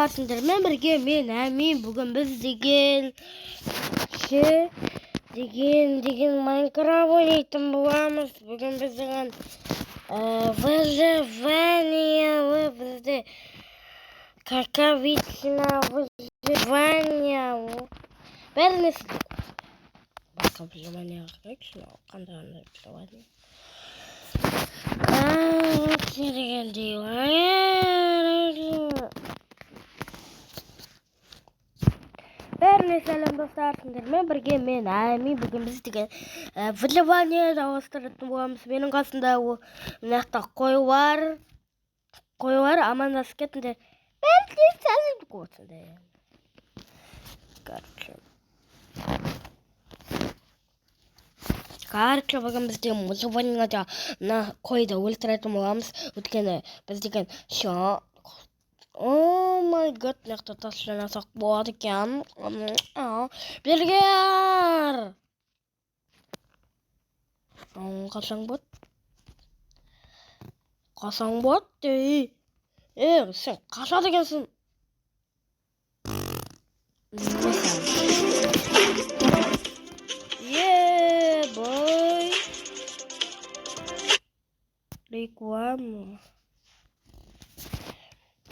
Sınırma birge men bugün biz degen Minecraft oynayıp boğamız. Bugün biz degen Выживание bizde каковична выживание. Ben ne başka выживание yok. Şuna kandan выживание. Nereye geldi? Selam dostlar, sınırma birge men bugün biz degen выживание жалғастыратын боламыз. Менің қасымда мынақта қой бар, амандасып кетіңдер. Ben de senin koçunda. Короче, бүгін біз деген выживаниеда мына қойды өлтіретін боламыз. Өйткені біз деген о май гад, мынақта тасlanасақ болады екен. Бергер! Қашаң бот дей. Сен қашады екенсің. Бой. Реклама.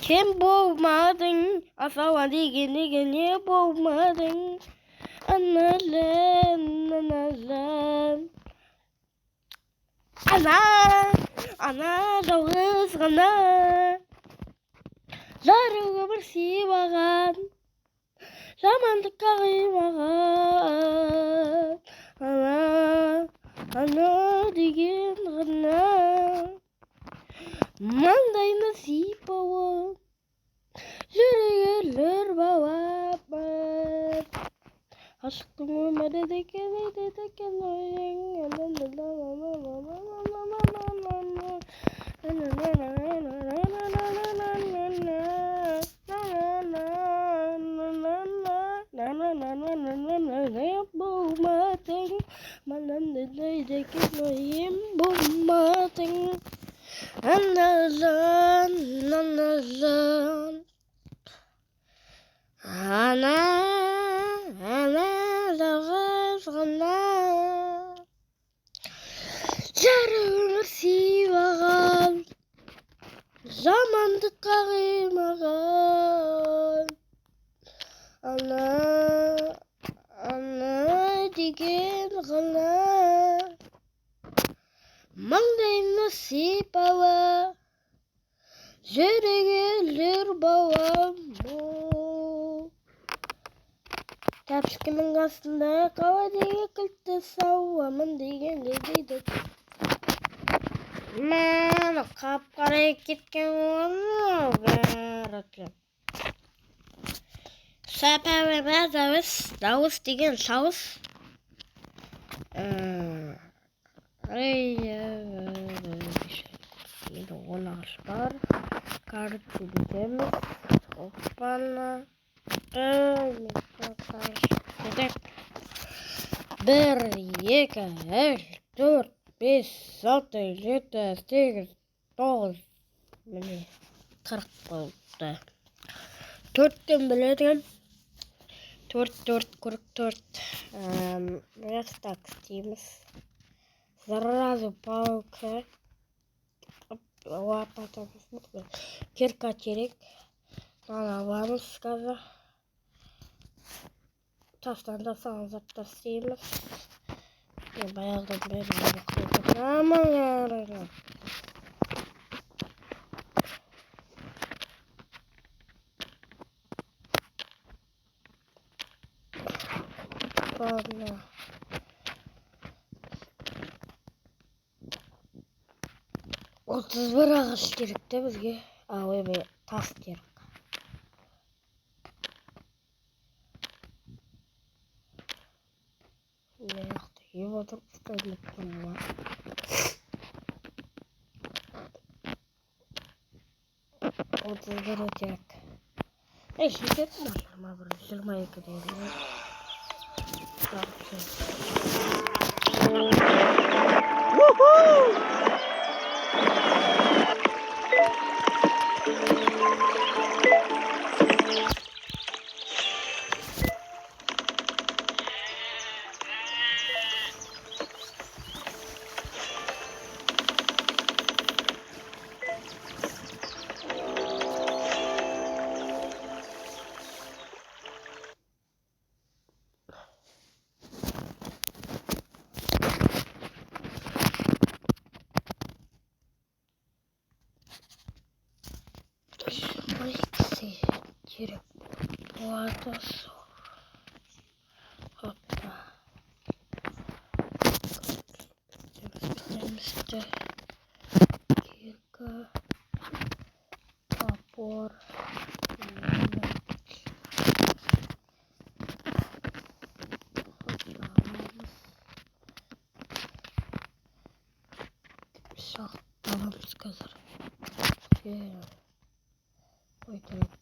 Kim bulmadın? Asala degen ne bulmadın? Analan. Ana жалғыз ғана жарығы бір сыйлаған, жамандыққа қимаған. Ана деген ғана маңдайына сипауы, жүрегі лүр бауабын. Aşkım ölmedi deken жалғыз ғана жарығы сыйлаған, жамандыққа қимаған. Ана деген ғана маңдайына сипауы, жүрегі лүр бауам. Тәпішкінің астында қаладегі кілтті сауамын дегенде дейді. Мен қап-қара кеткен оны. Сәпәуіме дауыс деген сауыс. Енді оны аштар. Карту бітеміз. Оппана. 1, 2, 3, 4, 5, 6, 7, 8, 9. Міне 40 болды. 4-тен білетін. 44. Biraz так істейміз. Сразу палка. Лопата. Кирка керек. Аламыз қазір. Тастан да салып істейміз. Баяғыдан бері қайтып. Ладно. Отыз бір ағаш керек те бізге. Ойбай, тас керек. Еп отырып ұстайлып тұрмын. Отыз бір өтек. Жететін ба? 21 дейді. Direkt bu arada sor. Hatta bizde Kirka Tapor Sağlamız kazar. Koy direkt.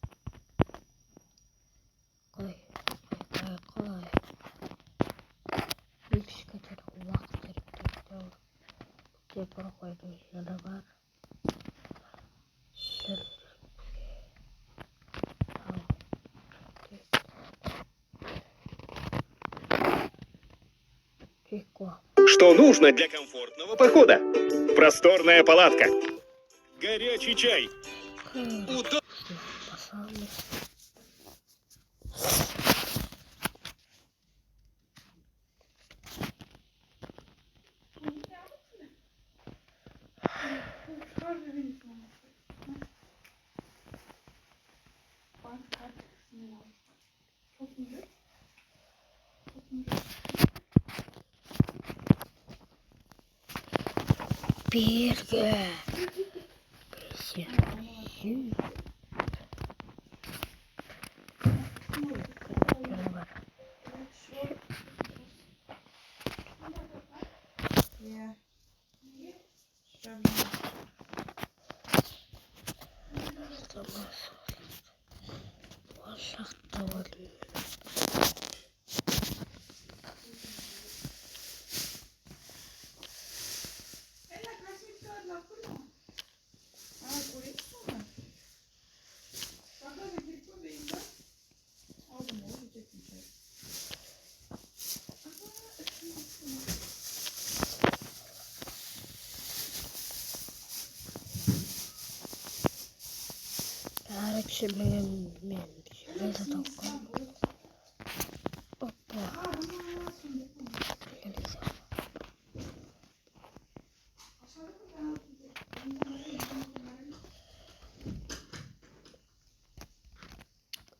Kolay. Bir şirketler vakit direkt. Depara koydum. Şurada var. Что нужно для комфортного похода? Просторная палатка, горячий чай, Birge. Benim şöyle takalım. Hoppa.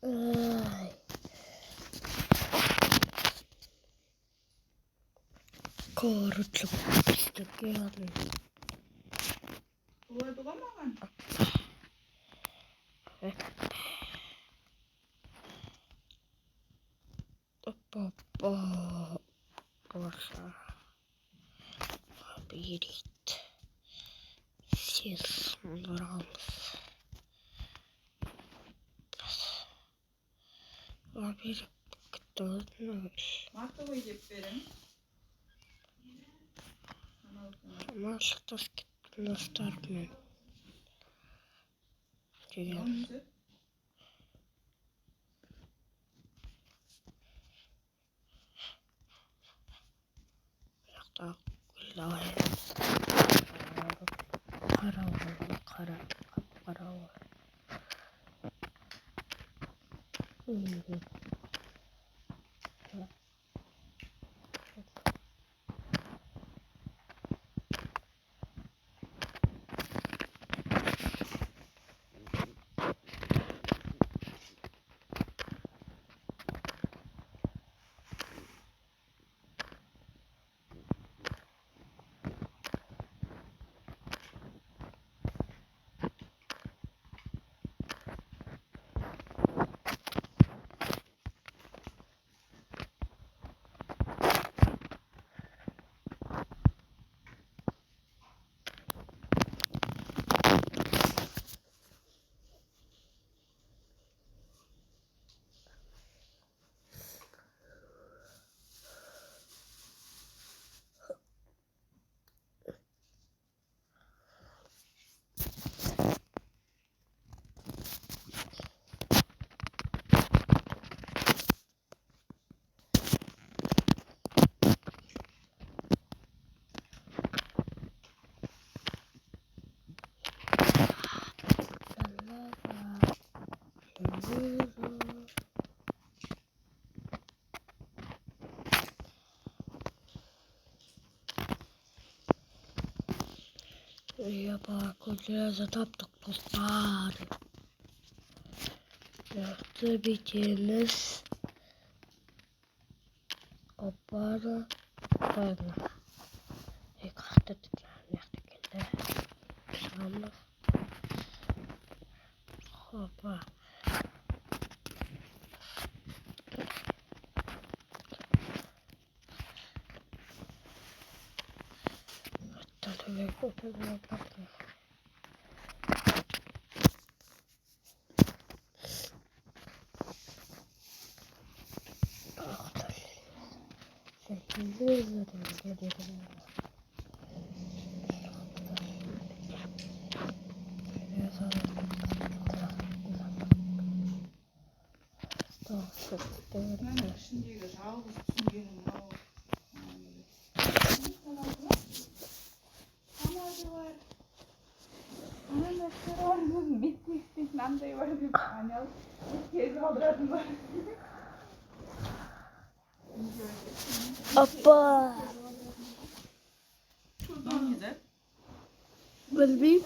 Ay. Korkutup pislik yani. Hoppa. Borsa. Bir git. Siz duralım. Abi gittiğiniz. Marka yiyip verin. Maşallah gittiğiniz tarafından. Diyor. Hatta güzel. Kara var. Ya bak, ucuna taptık dostlar. Yaptı bitimiz. Obara. Böyle. Kalktı tutacağım. Şamlı. Hoppa. Tabii bakın. Hoppa. Bilmem.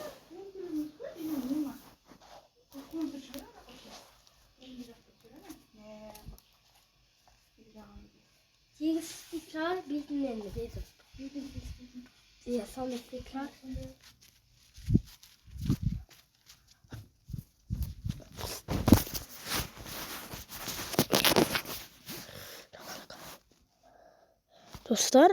İstikrar bizim elimizde. Siyasal istikrar. Dostlar,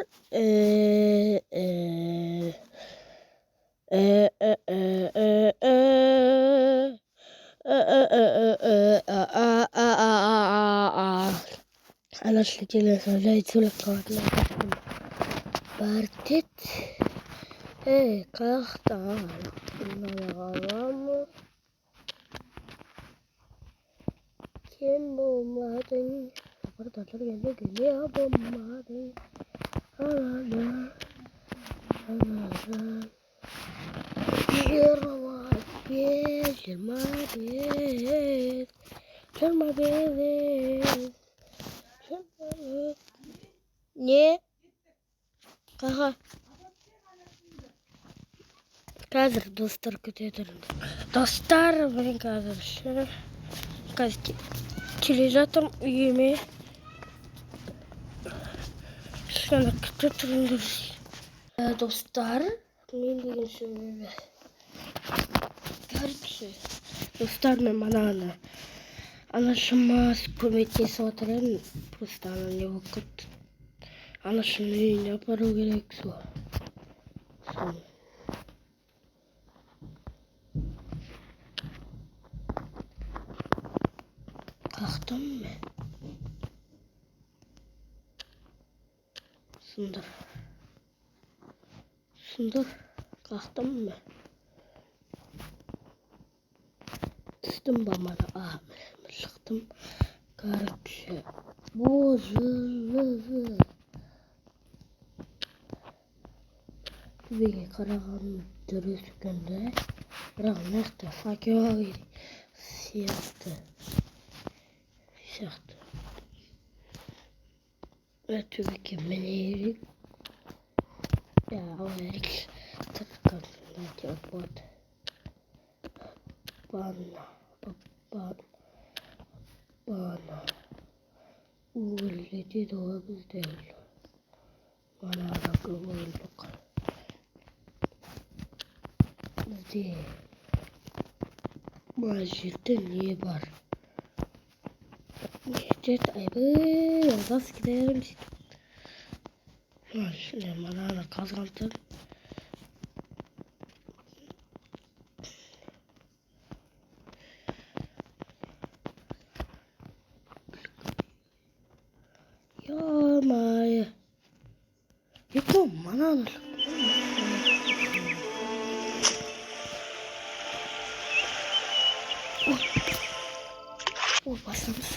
أنا شلتي لك جايت لك قوتنا بارتت كاختار الغرام كم بوماتي برضه ترجع لك يا بوماتي أنا Ne? Kaha. Kazır dostlar kötü ederim. Dostlar benim kazır. Kaz kilizatım uyumu. Şuna kötü turundur. Dostlar. Ne diyeyim şöyle. Garip dostlar ne bana anlaşılmaz komitesi oturan postanın ne vakit anlaşılmayı yapar o gerek su. Kalktım mı? Sundur. Kalktım mı? Sıktım bana sıktım. Karıkşı. Bozuldu. Bir karahan dürüst günde. Rahmet de fakir. Siyahtı. Ve tabii ki beni ya o erik tıkan ne yapıyor? Bana uğurledi doğru değil. Bana da kıvırlık. Diye. Majette niye var? Majette ayıbı. Nasıl gidelim? Şimdi bana da kazandım. Maya. Yıkım bana da. Başlamış.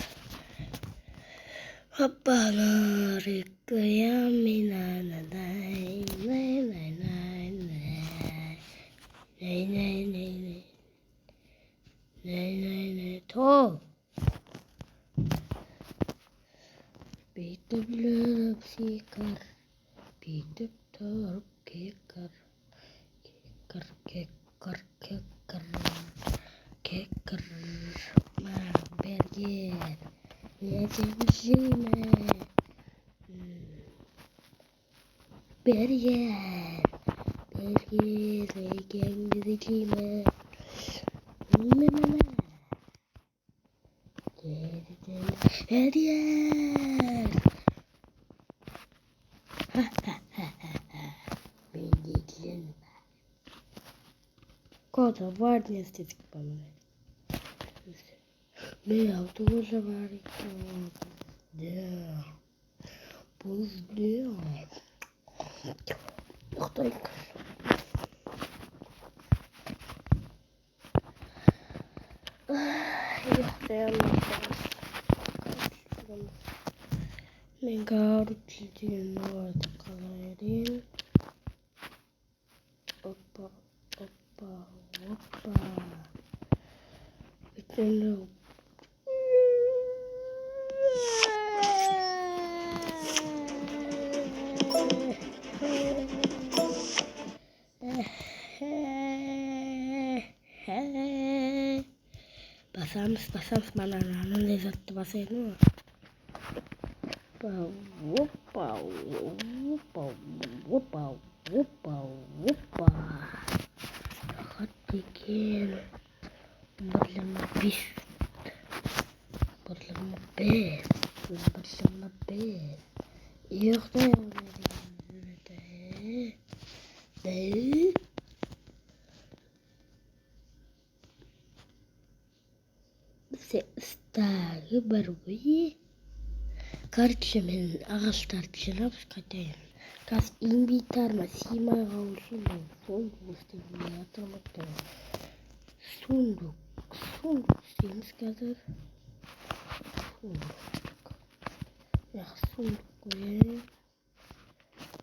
Hoppala rıkkıya minana nay nay nay nay nay nay nay nay nay nay nay to bitip lüp sikar bitip tarıp kekar kekar kekar kekar kekar Бергер. Я тебя жимаю. Бергер. Бергер. Я тебя жимаю. Бергер. Бергер. Кода, варня здесь помогает. Я тоже варю. Да. Пусть Кто их? Опа, опа, опа. Это Passamos mana não exato você não. Opa, opa, opa, opa, opa. Ход pequeno. Bota uma pista. Bota uma pé. Bota uma pé. Eu tenho. Стағы бар ғой. Короче, мен ағаштарды жинап қайтайын. Қазір инвентарыма сыймай қалсын, сол істеп жатырмын. Сундук істейміз қазір. Сундук қояйын.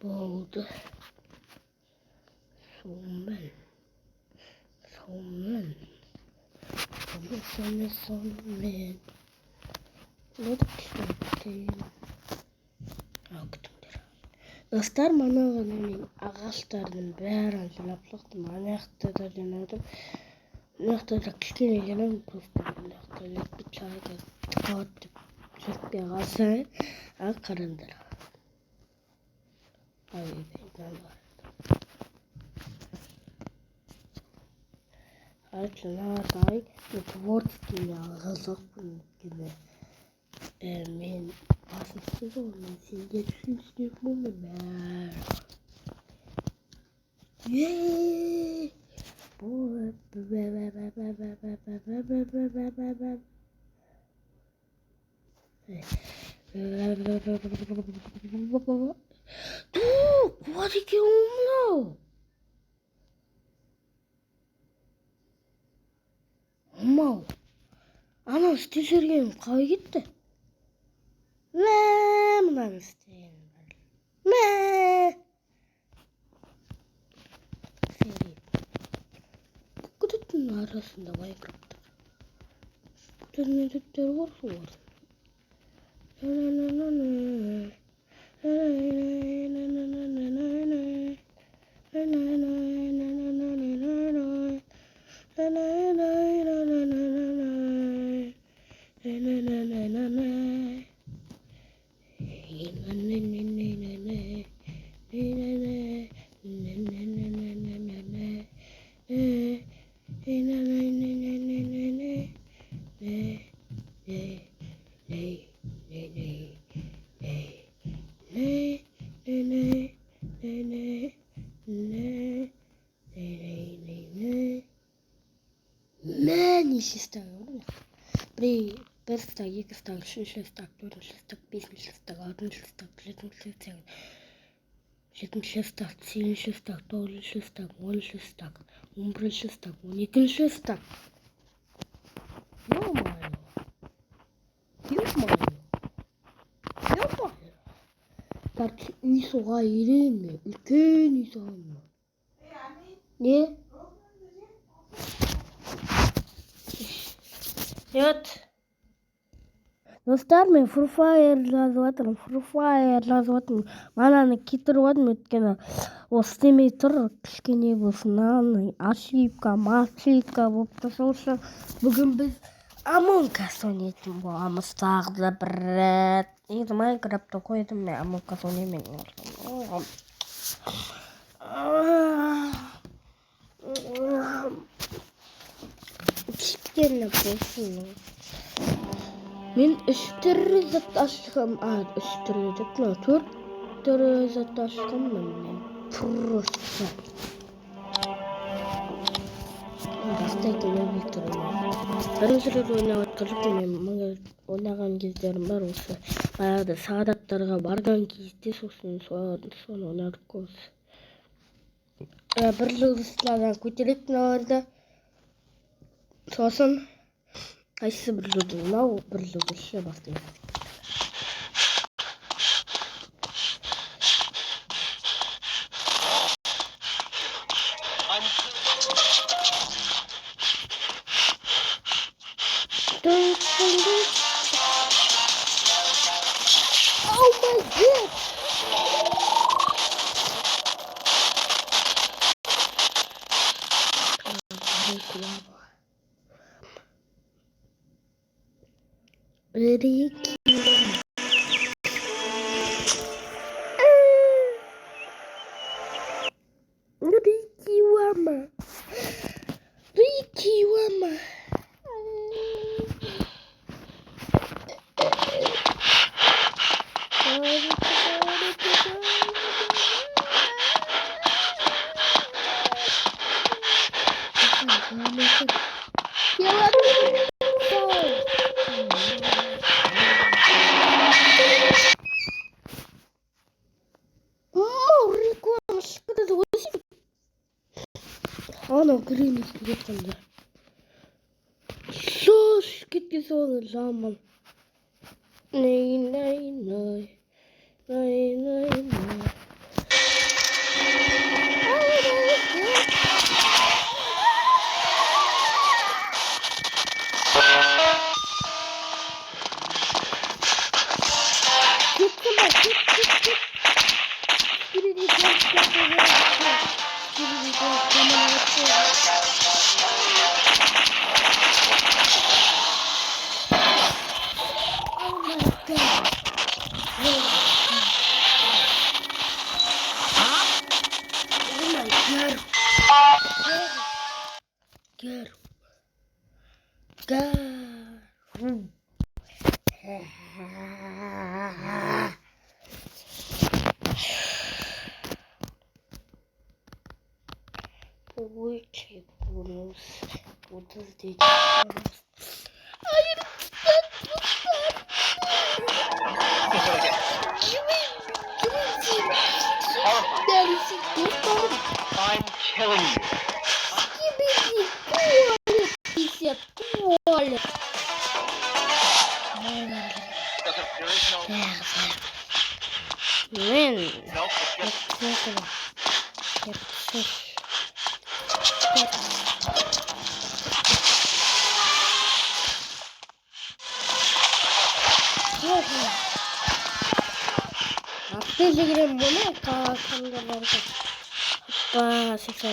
Болды. Сонымен. Ne yapayım? Dostlar, bana onun ağaçlarının bärin jylap çykdym. Anaqda da janadım. Anaqda da kiçkene janam dostlar. Anaqda bir çayga çıkartıp çökpey qalsa, al qarandır. Ay, ben var. Açınaday Tvorski'ye yazıktım gibi. Men basmışsız olmayı sizce düşünsün bunu ben. Yeee. What did you know? Amma anam istesirgem қалай кетті? Мынаны істейін. Күтіттің арасында Майнкрафтта. Күтіттер бар солар. Неше стак olur? Bir stak, iki stak, üçüncü stak, dördüncü stak, beşinci stak, altıncı stak, yedinci stak, жетінші стак, сегізінші стак, тоғызыншы стак, оныншы стак, 11-ші стак, 12-ші стак. Нормально. Так, үй суға ерейін ме? Үлкен үй суға ма? Не? Evet. Dostlar, men Free Fire жазып жатырмын. Мананы кетіріп жатырмын, өйткені ол істемей тұр, кішкене болсын. Ошибка болып тұрса, бүгін біз Among Us oynaydım bu ama sağda bret. İyi de Minecraft'ta koydum ya Among Us oynamıyorum. Kichkina bo'lsin. Men 3 zat ochdim. 3 zat emas, 4 zat ochdim men. Просто. Бастайки öyle durumlar. Ben sırada oynatırdım men. Oynagan кездерим бар осы. Баягы саадаттарга барган кезде сосын ойнадык көз. Бір жылдызлардан көтерек мыналарда. Сосын кайсы бір жылдыз мынау бір жылдызша бастайбыз. Oh my god! Ricky Wama. Ana green yaptım. Sus git olur zaman. Nay nay nay. Nay nay nay. Which bonus? What does the I'm killing you. 앞에서 그냥 뭐냐? 다 상관없어. 와, 진짜.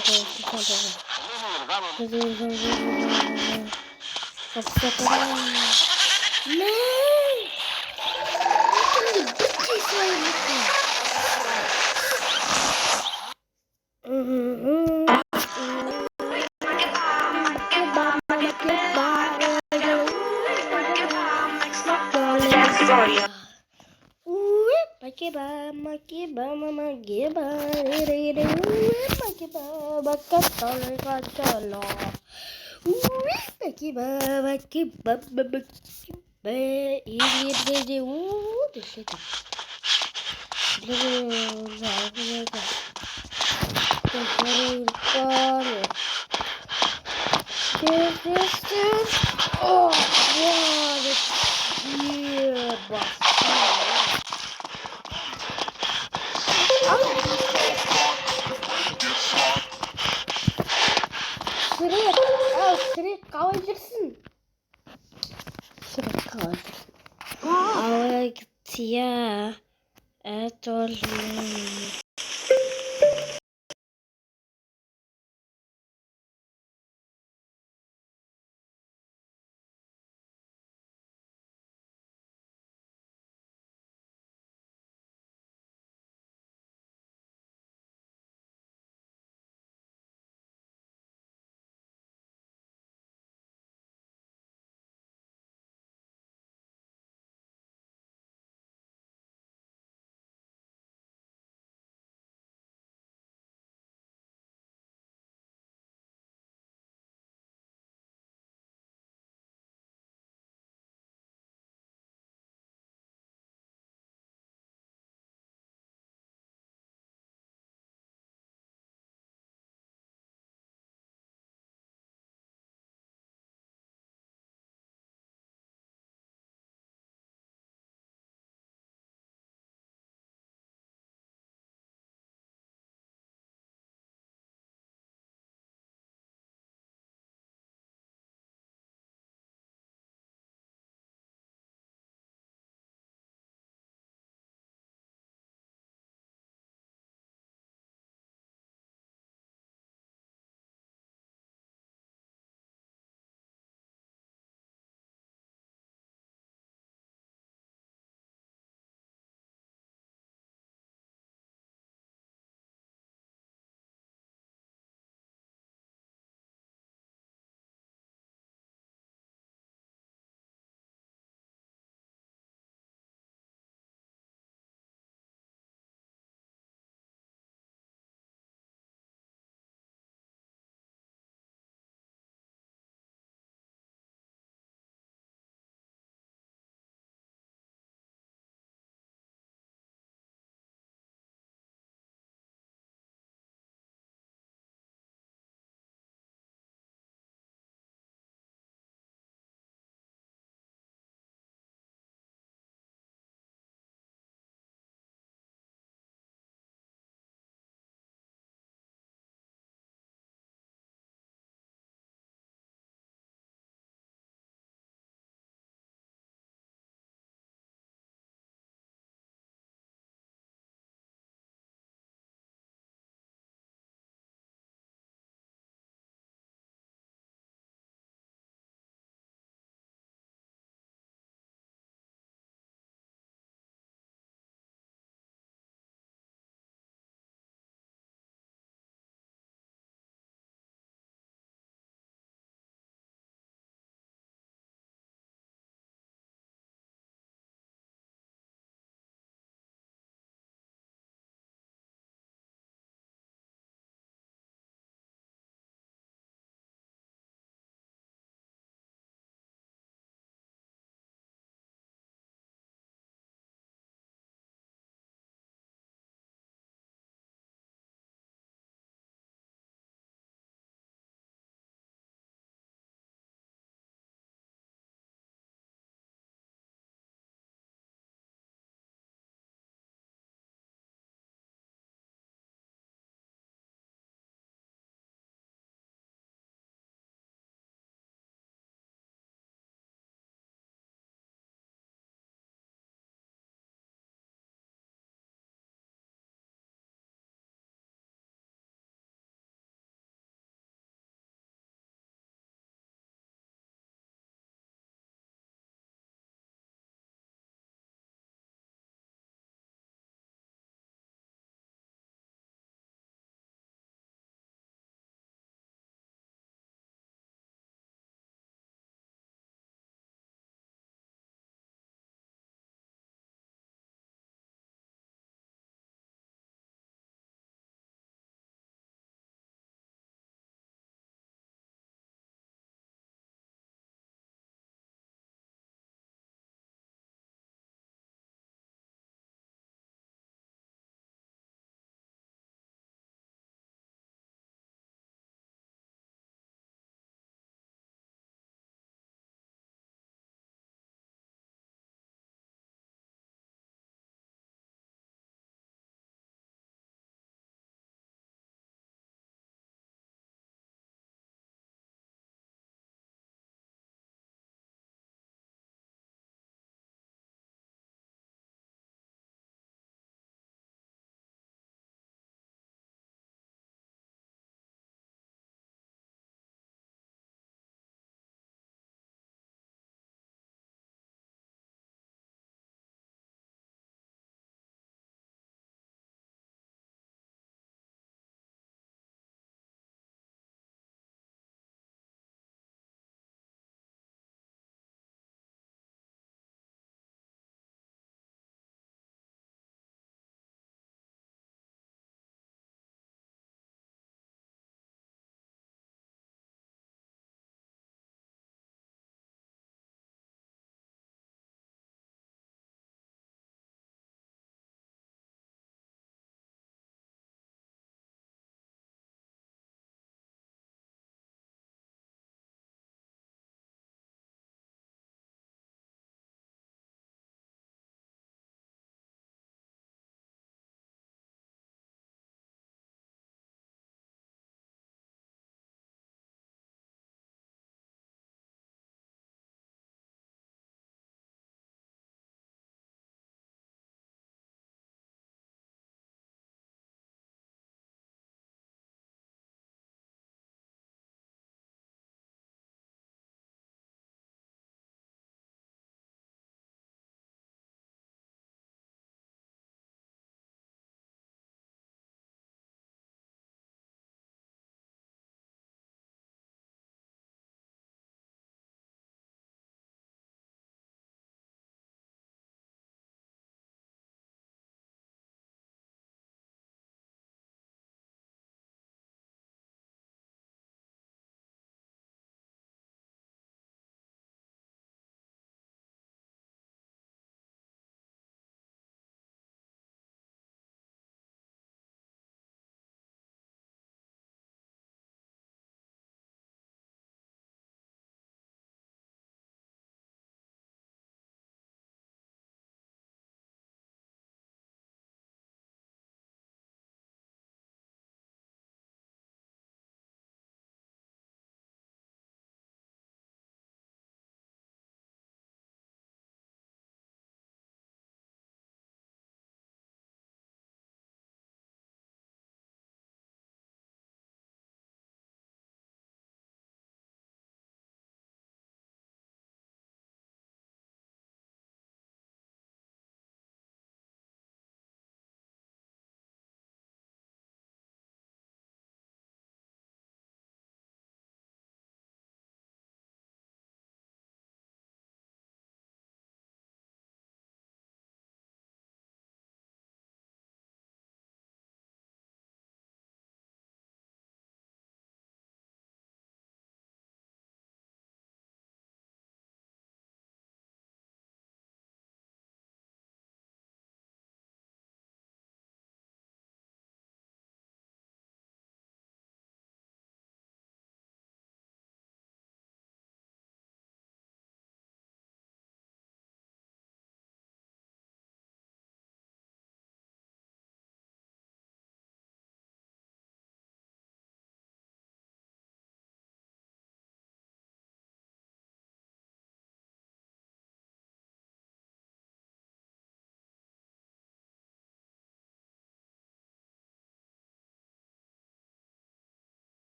Oh, wow, that's weird. Sırık kalırsın. Sırık kalırsın. Ama ya. Et olmuş.